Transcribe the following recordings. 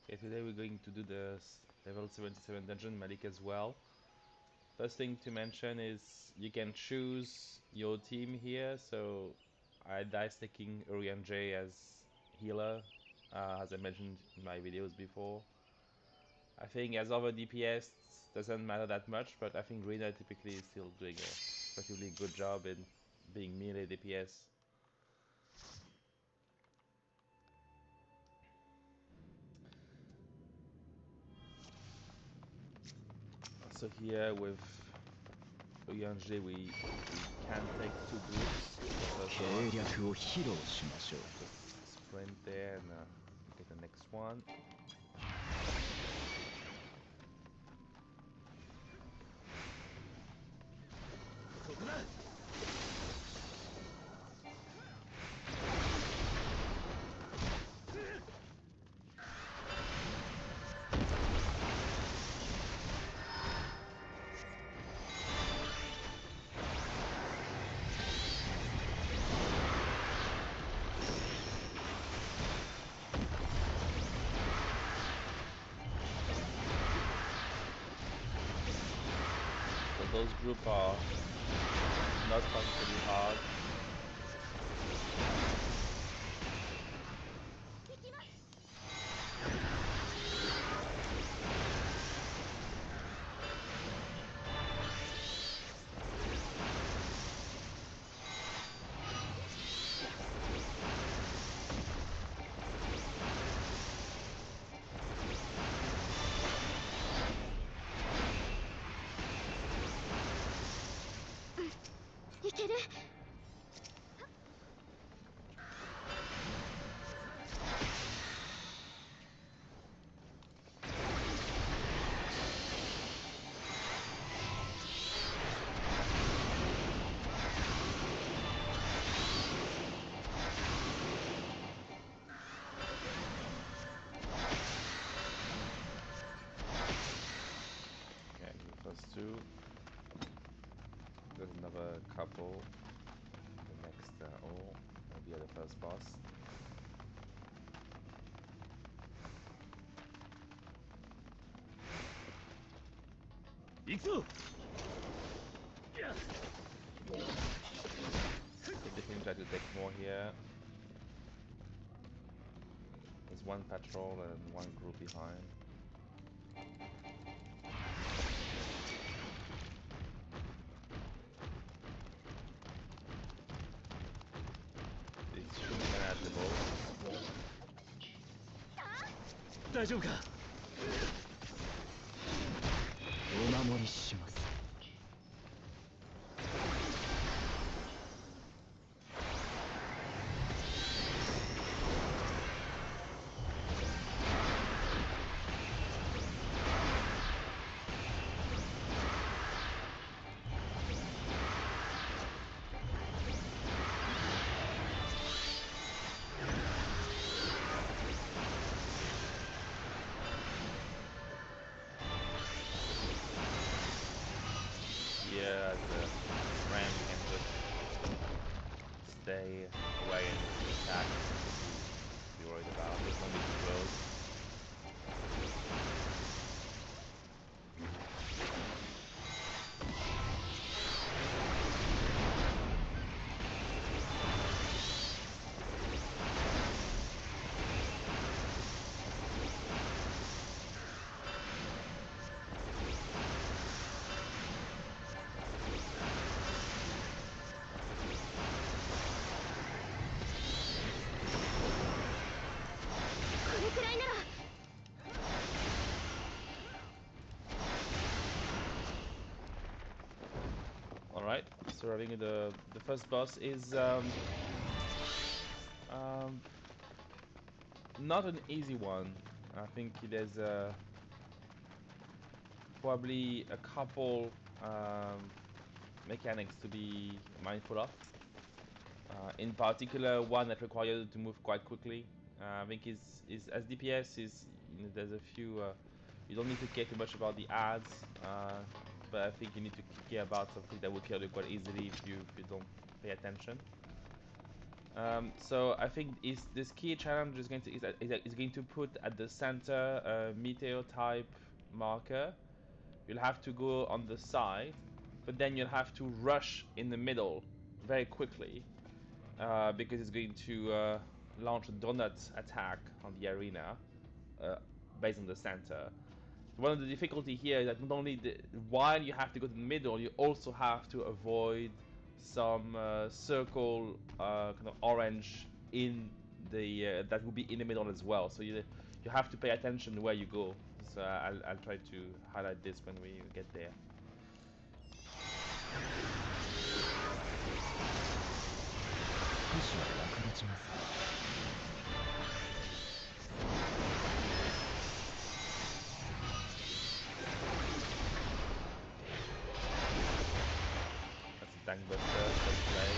Okay, today we're going to do the level 77 dungeon, Malikah as well. First thing to mention is you can choose your team here, so I dice taking Urian J as healer, as I mentioned in my videos before. I think as other DPS doesn't matter that much, but I think Rina typically is still doing a relatively good job in being melee DPS. So here with Oyanje we can take two groups. The first one, just sprint there and get the next one. Those groups are not particularly hard. First two. There's another couple. The next will be at the first boss. Definitely try to take more here. There's one patrol and one group behind. It's should be manageable. 大丈夫かお守りします Here as a ram you can just stay away and attack. Nothing to be worried about, but don't be too close. Alright, so I think the first boss is not an easy one. I think there's probably a couple mechanics to be mindful of. In particular, one that requires you to move quite quickly. I think is as DPS is there's a few. You don't need to care too much about the ads, but I think you need to care about something that will kill you quite easily if you don't pay attention. So I think this key challenge is going to put at the center a meteor type marker. You'll have to go on the side, but then you'll have to rush in the middle very quickly because it's going to launch a donut attack on the arena uh, based on the center. One of the difficulty here is that not only while you have to go to the middle, you also have to avoid some circle kind of orange in the that will be in the middle as well. So you have to pay attention where you go. So I'll try to highlight this when we get there. That's a tank buster, let's play.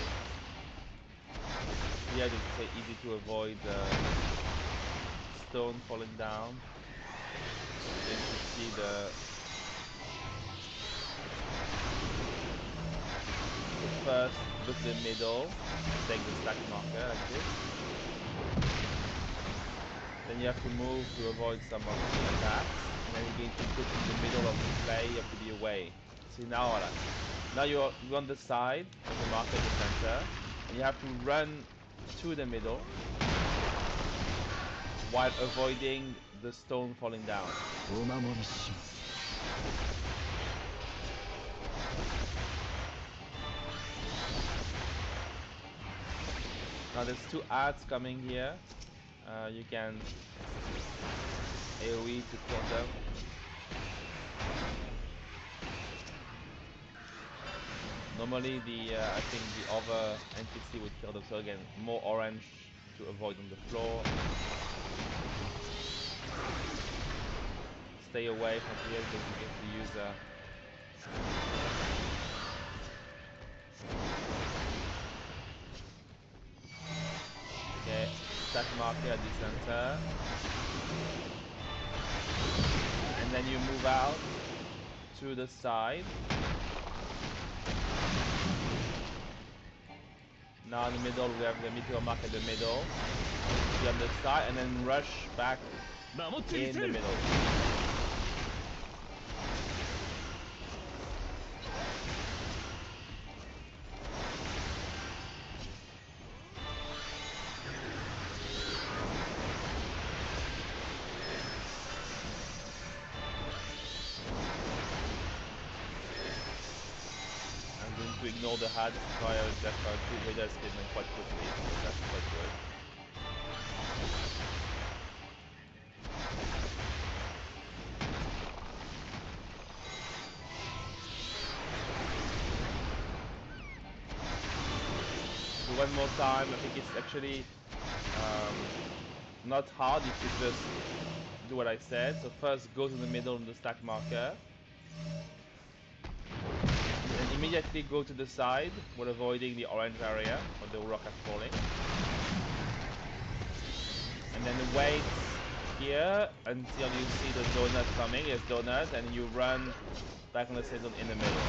Here it's easy to avoid stone falling down. Then you see the first go to the middle, take the stack marker like this. Then you have to move to avoid some of the attacks. And then you're going to put in the middle of the play, you have to be away. See now, now you're on the side of the marker at the center, and you have to run to the middle while avoiding the stone falling down. Now there's two ads coming here. You can AoE to kill them. Normally I think the other NPC would kill them, so again, more orange to avoid on the floor. Stay away from here because you get to use okay, stack marker at the center. And then you move out to the side. Now in the middle we have the meteor mark in the middle. You have the side and then rush back in the middle. To ignore the HUD prior just trying to radar escape them quite quickly, so that's quite good. So one more time, I think it's actually not hard if you just do what I said. So first go to the middle of the stack marker. And immediately go to the side while avoiding the orange area where the rock are falling. And then wait here until you see the donut coming. Yes, donut, and you run back on the saddle in the middle.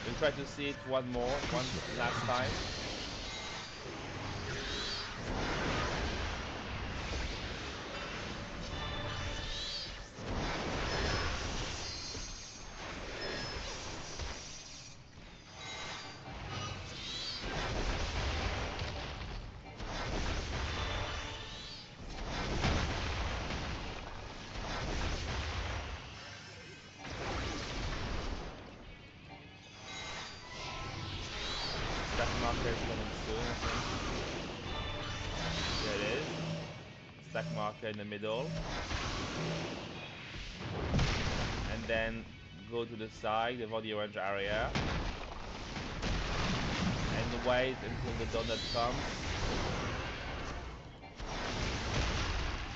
We'll try to see it one last time. Marker is coming soon, I think. There it is. Stack marker in the middle. And then go to the side, avoid the orange area. And wait until the donut comes.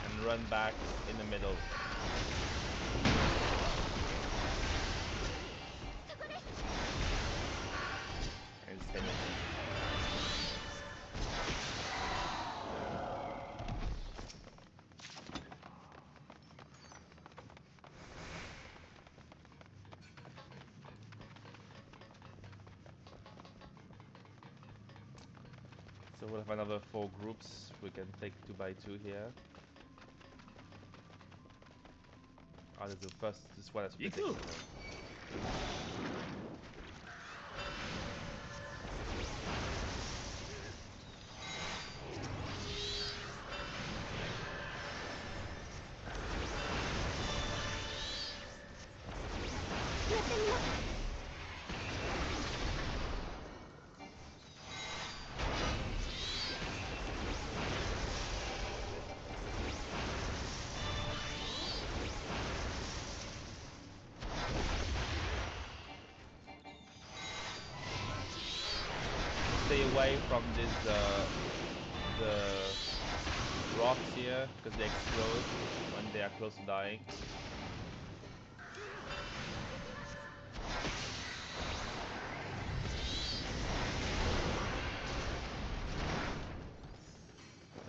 And run back in the middle. And finish. So we'll have another 4 groups. We can take 2 by 2 here. Oh, there's the first. This one has to be taken away. Stay away from this the rocks here because they explode when they are close to dying.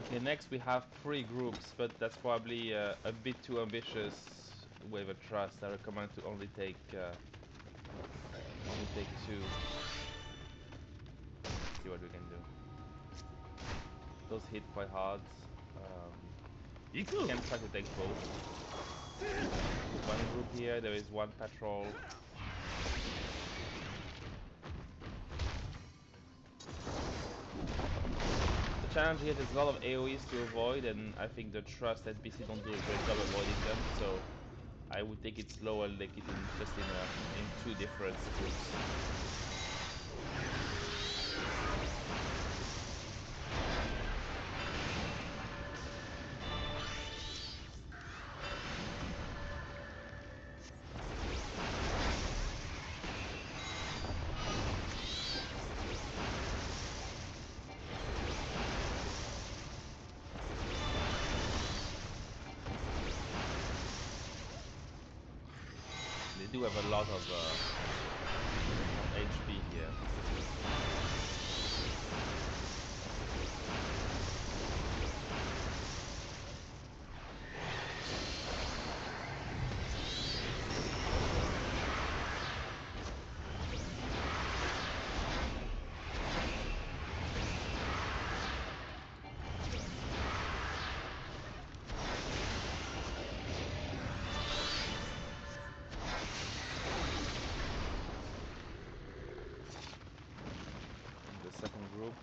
Okay, next we have 3 groups, but that's probably a bit too ambitious with a trust. I recommend to only take 2. See what we can do. Those hit quite hard. You can try to take both. One group here, there is 1 patrol. The challenge here, there's a lot of AoEs to avoid, and I think the trust NPC don't do a great job avoiding them, so I would take it slow and take it just in 2 different groups. They do have a lot of HP here. Second group.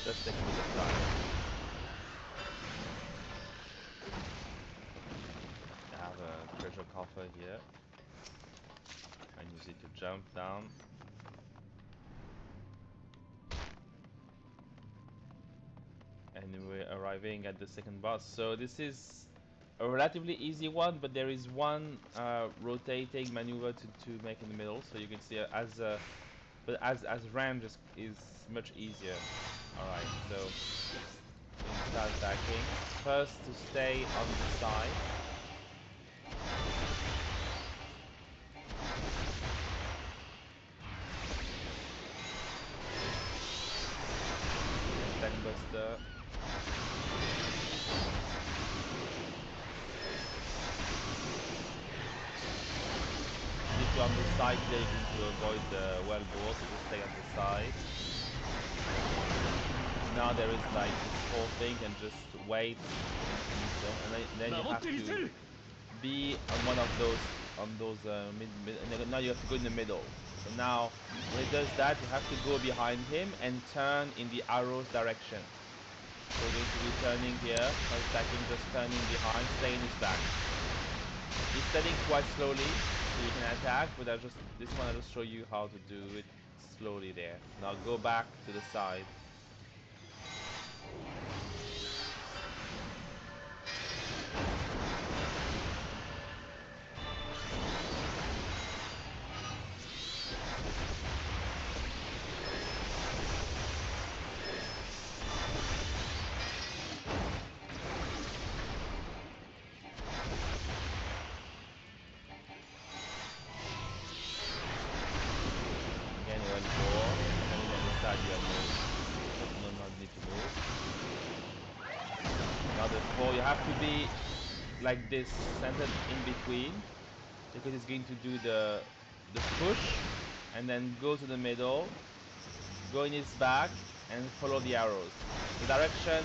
Let's take a bit of time. I have a treasure coffer here. I use it to jump down. And we're arriving at the second boss. So this is a relatively easy one, but there is one rotating maneuver to make in the middle. So you can see as range is much easier. Alright, so we can start attacking. First to stay on the side. Tank Buster. If you're on the side here, you need to avoid the well board, so just stay on the side. Now there is like this whole thing and just wait and then you have to be on one of those on those now you have to go in the middle. So now when he does that, you have to go behind him and turn in the arrow's direction. So we're going to be turning here, not attacking, just turning behind, stay in his back. He's turning quite slowly, so you can attack, but this one I'll just show you how to do it slowly there. Now go back to the side. You have to be like this, centered in between, because it's going to do the push and then go to the middle, go in his back and follow the arrows. The direction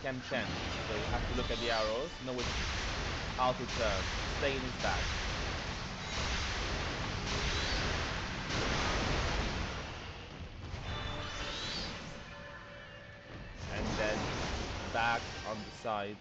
can change, so you have to look at the arrows, know how to turn, stay in his back. And then back on the side.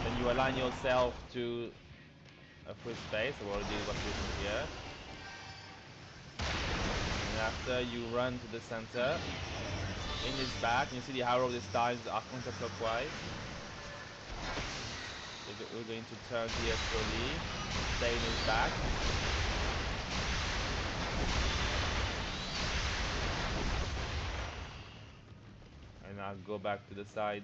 Then you align yourself to a free space. So we already got this one here. And after you run to the center, in his back, you see the arrow this time are counterclockwise. So we're going to turn here slowly, stay in his back. And I'll go back to the side.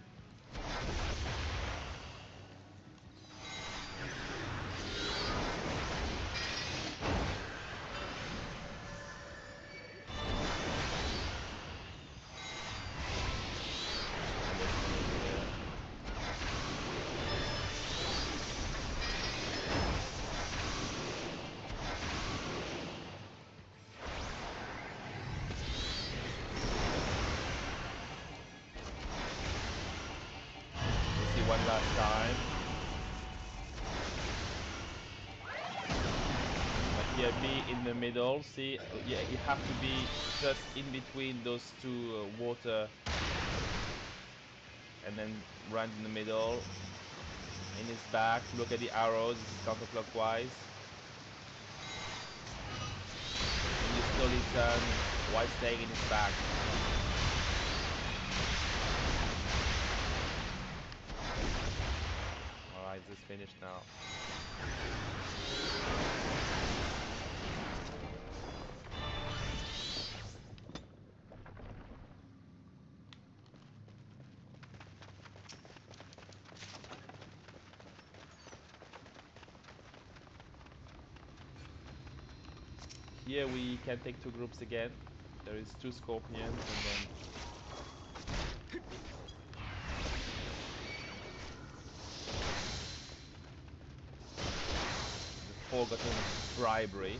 One last time. But here, be in the middle. See, you have to be just in between those two water, and then run in the middle. In his back, look at the arrows. This is counterclockwise. And you slowly turn while staying in his back. This is finished now. Here we can take two groups again. There is two scorpions and then forgotten bribery.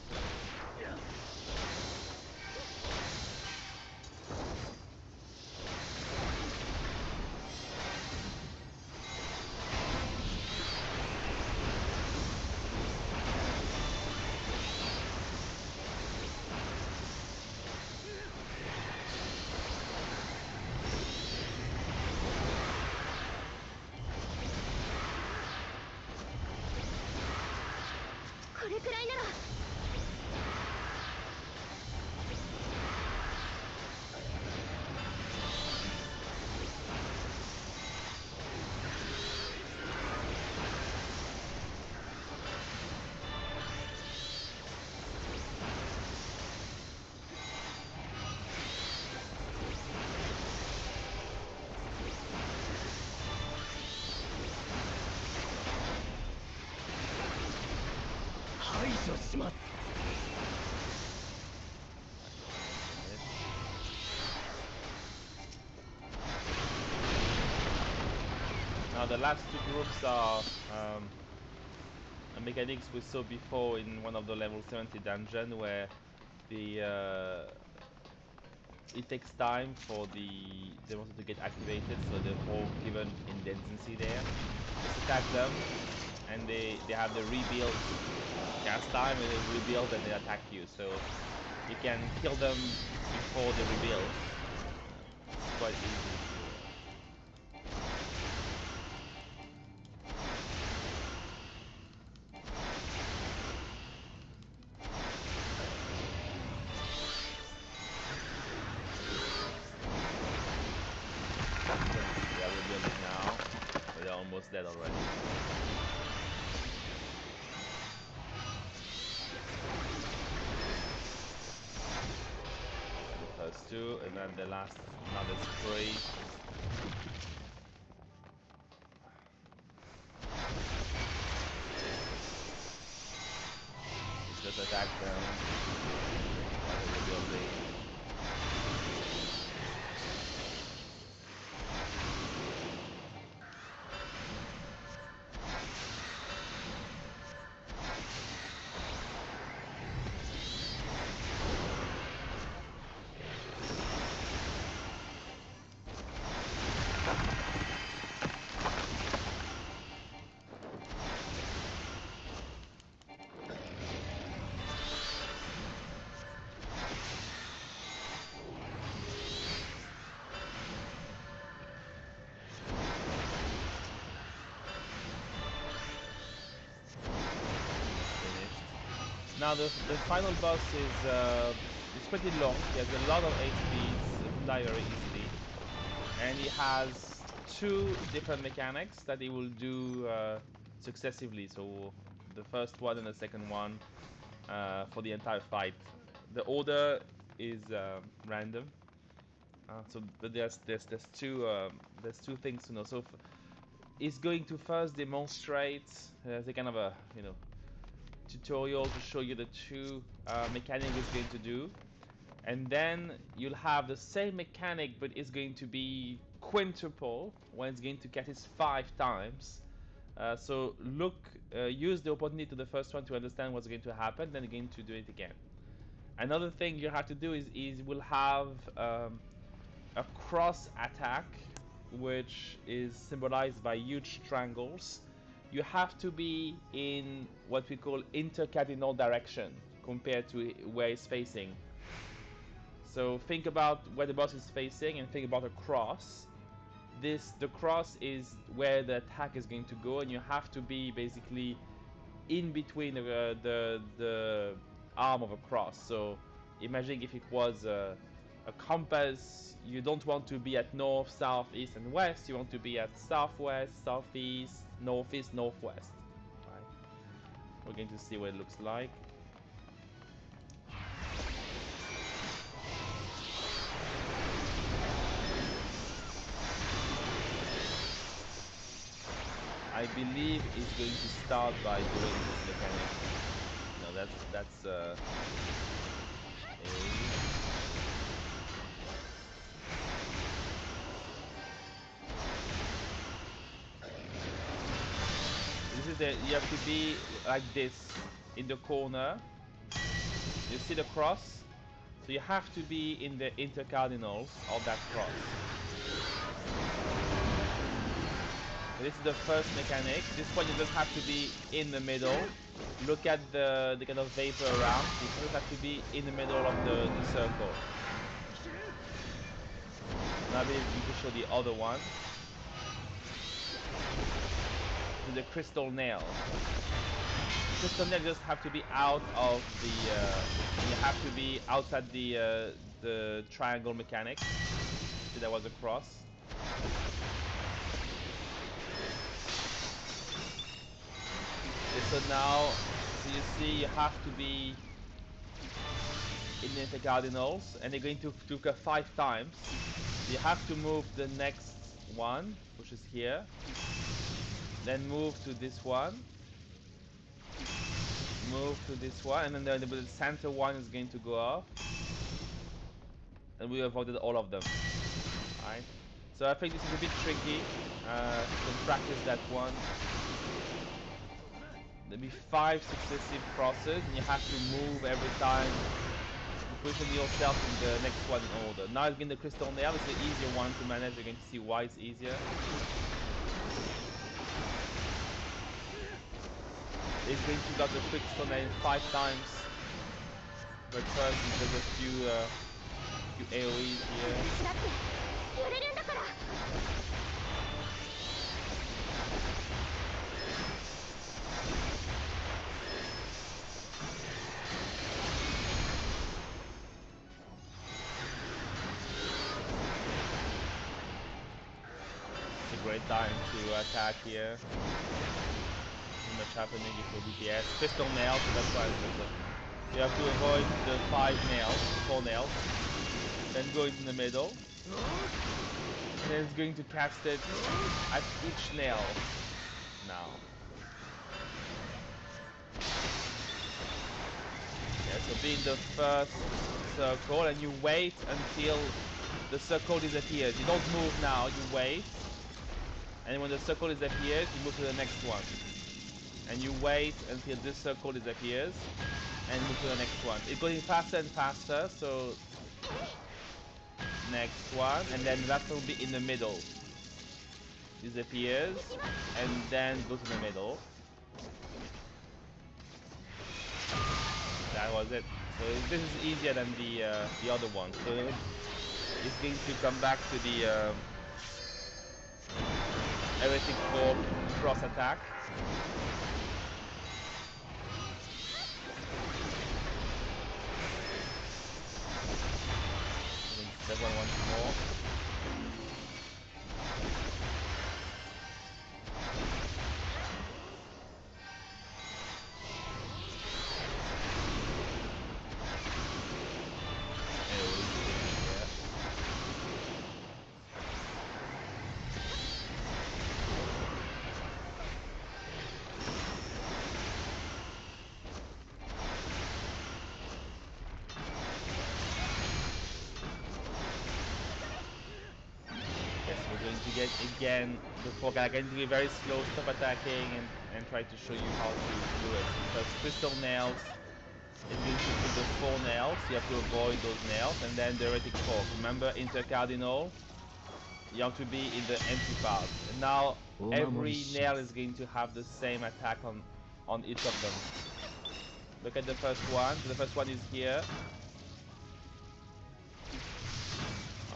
とします。 Now the last two groups are mechanics we saw before in one of the level 70 dungeon, where the it takes time for the monster to get activated, so the whole given indecency there. Just attack them, and they have the rebuild cast time, and they rebuild and they attack you. So you can kill them before they rebuild. It's quite easy to. They are rebuilding now, but they're almost dead already. The first two, and then the last, now there's three. Just attack them while they're rebuilding. Now the final boss is pretty long. He has a lot of HP, he can die very easily, and he has two different mechanics that he will do successively. So the first one and the second one for the entire fight. The order is random. But there's two things to know. So he's going to first demonstrate the kind of a tutorial to show you the two mechanics he's going to do, and then you'll have the same mechanic, but it's going to be quintuple when it's going to cast it 5 times. So use the opportunity to the first one to understand what's going to happen, then again to do it again. Another thing you have to do is we'll have a cross attack, which is symbolized by huge triangles. You have to be in what we call intercardinal direction compared to where it's facing. So think about where the boss is facing and think about a cross. The cross is where the attack is going to go, and you have to be basically in between the arm of a cross. So imagine if it was a compass. You don't want to be at north, south, east, and west. You want to be at southwest, southeast, northeast, northwest. Right. We're going to see what it looks like. I believe it's going to start by doing this mechanic. No, that's A. You have to be like this in the corner. You see the cross? So you have to be in the intercardinals of that cross. So this is the first mechanic. This one you just have to be in the middle. Look at the kind of vapor around. You just have to be in the middle of the circle. Now I believe you can show the other one. The crystal nail. The crystal nail just have to be out of the. You have to be outside the triangle mechanic. See, that was a cross. Okay, so now, so you see, you have to be in the intercardinals, and they're going to occur 5 times. You have to move the next one, which is here. Then move to this one. move to this one, and then the center one is going to go off, and we avoided all of them. Right? So I think this is a bit tricky. You can practice that one. There'll be 5 successive crosses, and you have to move every time to position yourself in the next one in order. Now again, the crystal nail is the easier one to manage. You're going to see why it's easier. It's going to got the crystal nail 5 times, but first there's a few AoEs here. It's a great time to attack here. Too much happening if you're DPS. Crystal nails, so that's why you have to avoid the 4 nails. Then go into the middle. And then it's going to cast it at each nail now. Yeah, so be in the first circle and you wait until the circle disappears. You don't move now, you wait. And when the circle disappears, you move to the next one. And you wait until this circle disappears and move to the next one. It's going faster and faster, so next one, and then that will be in the middle. Disappears, and then go to the middle. That was it. So this is easier than the other one. So it's going to come back to the heretic fork cross attack. That one once more. To get again the fork. I'm going to be very slow, stop attacking, and try to show you how to do it. Because crystal nails is going to put the 4 nails, you have to avoid those nails, and then the heretic fork. Remember, intercardinal, you have to be in the empty part. And now every nail is going to have the same attack on each of them. Look at the first one. So the first one is here.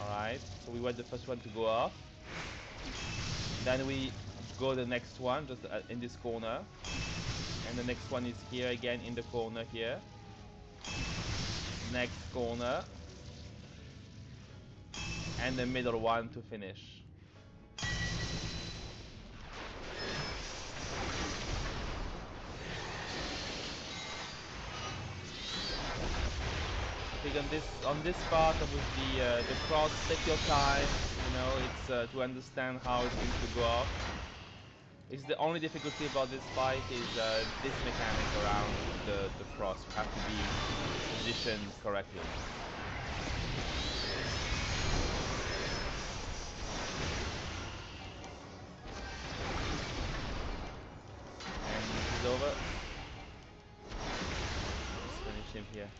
Alright, so we want the first one to go off. Then we go the next one, just in this corner. And the next one is here again in the corner here. Next corner. And the middle one to finish. I think on this part with the cross, take your time. You know, it's to understand how it's going to go off. It's the only difficulty about this fight is this mechanic around the cross. You have to be positioned correctly. And this is over. Let's finish him here.